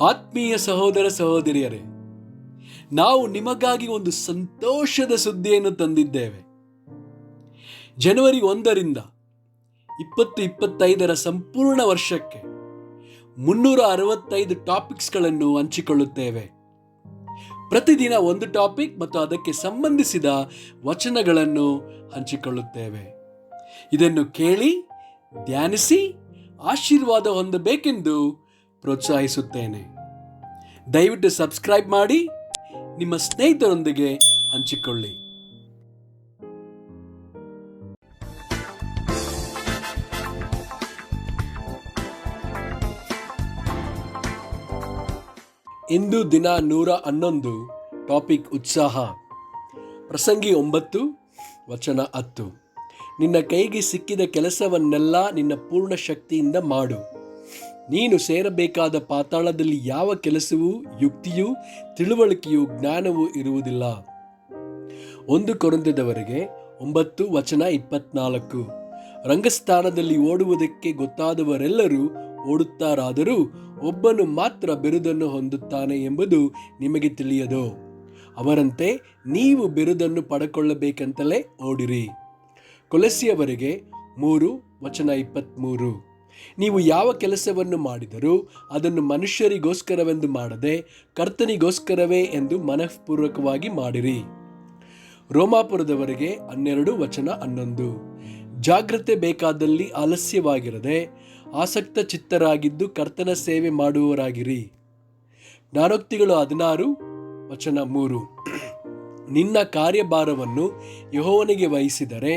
ಆತ್ಮೀಯ ಸಹೋದರ ಸಹೋದರಿಯರೇ, ನಾವು ನಿಮಗಾಗಿ ಒಂದು ಸಂತೋಷದ ಸುದ್ದಿಯನ್ನು ತಂದಿದ್ದೇವೆ. ಜನವರಿ 1ರಿಂದ 2025 ಸಂಪೂರ್ಣ ವರ್ಷಕ್ಕೆ 365 ಟಾಪಿಕ್ಸ್ಗಳನ್ನು ಹಂಚಿಕೊಳ್ಳುತ್ತೇವೆ. ಪ್ರತಿದಿನ ಒಂದು ಟಾಪಿಕ್ ಮತ್ತು ಅದಕ್ಕೆ ಸಂಬಂಧಿಸಿದ ವಚನಗಳನ್ನು ಹಂಚಿಕೊಳ್ಳುತ್ತೇವೆ. ಇದನ್ನು ಕೇಳಿ ಧ್ಯಾನಿಸಿ ಆಶೀರ್ವಾದ ಹೊಂದಬೇಕೆಂದು ಪ್ರೋತ್ಸಾಹಿಸುತ್ತೇನೆ. ದಯವಿಟ್ಟು ಸಬ್ಸ್ಕ್ರೈಬ್ ಮಾಡಿ ನಿಮ್ಮ ಸ್ನೇಹಿತರೊಂದಿಗೆ ಹಂಚಿಕೊಳ್ಳಿ. ಇಂದು ದಿನ 111, ಟಾಪಿಕ್ ಉತ್ಸಾಹ. ಪ್ರಸಂಗಿ 9 ವಚನ 10. ನಿನ್ನ ಕೈಗೆ ಸಿಕ್ಕಿದ ಕೆಲಸವನ್ನೆಲ್ಲ ನಿನ್ನ ಪೂರ್ಣ ಶಕ್ತಿಯಿಂದ ಮಾಡು. ನೀನು ಸೇರಬೇಕಾದ ಪಾತಾಳದಲ್ಲಿ ಯಾವ ಕೆಲಸವೂ, ಯುಕ್ತಿಯೂ, ತಿಳುವಳಿಕೆಯೂ, ಜ್ಞಾನವೂ ಇರುವುದಿಲ್ಲ. 1 ಕೊರಿಂಥದವರಿಗೆ 9 ವಚನ 24. ರಂಗಸ್ಥಾನದಲ್ಲಿ ಓಡುವುದಕ್ಕೆ ಗೊತ್ತಾದವರೆಲ್ಲರೂ ಓಡುತ್ತಾರಾದರೂ ಒಬ್ಬನು ಮಾತ್ರ ಬಿರುದನ್ನು ಹೊಂದುತ್ತಾನೆ ಎಂಬುದು ನಿಮಗೆ ತಿಳಿಯದೋ? ಅವರಂತೆ ನೀವು ಬಿರುದನ್ನು ಪಡೆದುಕೊಳ್ಳಬೇಕಂತಲೇ ಓಡಿರಿ. ಕೊಲೊಸ್ಸೆಯವರಿಗೆ 3 ವಚನ 23. ನೀವು ಯಾವ ಕೆಲಸವನ್ನು ಮಾಡಿದರೂ ಅದನ್ನು ಮನುಷ್ಯರಿಗೋಸ್ಕರವೆಂದು ಮಾಡದೆ ಕರ್ತನಿಗೋಸ್ಕರವೇ ಎಂದು ಮನಃಪೂರ್ವಕವಾಗಿ ಮಾಡಿರಿ. ರೋಮಾಪುರದವರಿಗೆ 12 ವಚನ 11. ಜಾಗ್ರತೆ ಬೇಕಾದಲ್ಲಿ ಆಲಸ್ಯವಾಗಿರದೆ ಆಸಕ್ತ ಚಿತ್ತರಾಗಿದ್ದು ಕರ್ತನ ಸೇವೆ ಮಾಡುವವರಾಗಿರಿ. ಜ್ಞಾನೋಕ್ತಿಗಳು 16 ವಚನ 3. ನಿನ್ನ ಕಾರ್ಯಭಾರವನ್ನು ಯೆಹೋವನಿಗೆ ವಹಿಸಿದರೆ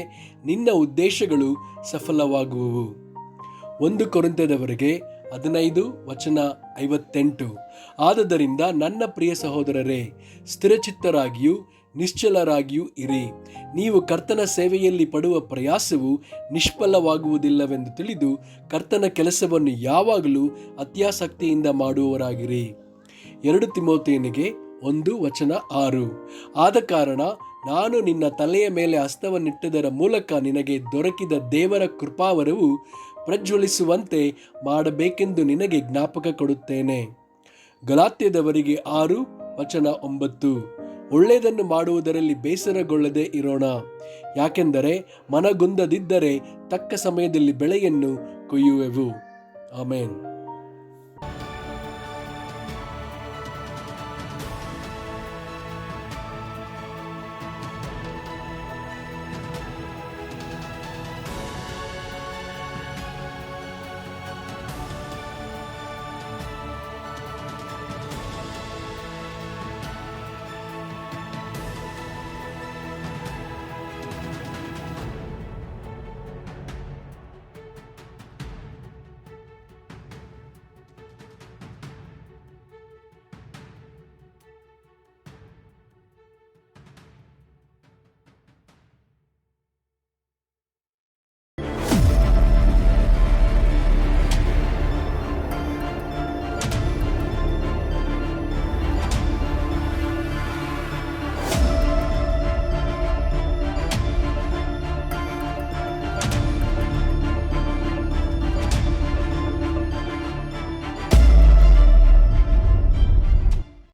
ನಿನ್ನ ಉದ್ದೇಶಗಳು ಸಫಲವಾಗುವವು. 1 ಕೊರಿಂಥದವರಿಗೆ 15 ವಚನ 58. ಆದುದರಿಂದ ನನ್ನ ಪ್ರಿಯ ಸಹೋದರರೇ, ಸ್ಥಿರಚಿತ್ತರಾಗಿಯೂ ನಿಶ್ಚಲರಾಗಿಯೂ ಇರಿ. ನೀವು ಕರ್ತನ ಸೇವೆಯಲ್ಲಿ ಪಡುವ ಪ್ರಯಾಸವು ನಿಷ್ಫಲವಾಗುವುದಿಲ್ಲವೆಂದು ತಿಳಿದು ಕರ್ತನ ಕೆಲಸವನ್ನು ಯಾವಾಗಲೂ ಅತ್ಯಾಸಕ್ತಿಯಿಂದ ಮಾಡುವವರಾಗಿರಿ. 2 ತಿಮೋಥೆಯನಿಗೆ 1 ವಚನ 6. ಆದ ಕಾರಣ ನಾನು ನಿನ್ನ ತಲೆಯ ಮೇಲೆ ಹಸ್ತವನ್ನಿಟ್ಟದರ ಮೂಲಕ ನಿನಗೆ ದೊರಕಿದ ದೇವರ ಕೃಪಾವರವು ಪ್ರಜ್ವಲಿಸುವಂತೆ ಮಾಡಬೇಕೆಂದು ನಿನಗೆ ಜ್ಞಾಪಕ ಕೊಡುತ್ತೇನೆ. ಗಲಾತ್ಯದವರಿಗೆ 6 ವಚನ 9. ಒಳ್ಳೆಯದನ್ನು ಮಾಡುವುದರಲ್ಲಿ ಬೇಸರಗೊಳ್ಳದೆ ಇರೋಣ, ಯಾಕೆಂದರೆ ಮನಗುಂದದಿದ್ದರೆ ತಕ್ಕ ಸಮಯದಲ್ಲಿ ಬೆಳೆಯನ್ನು ಕೊಯ್ಯುವೆವು. ಆಮೇನ್.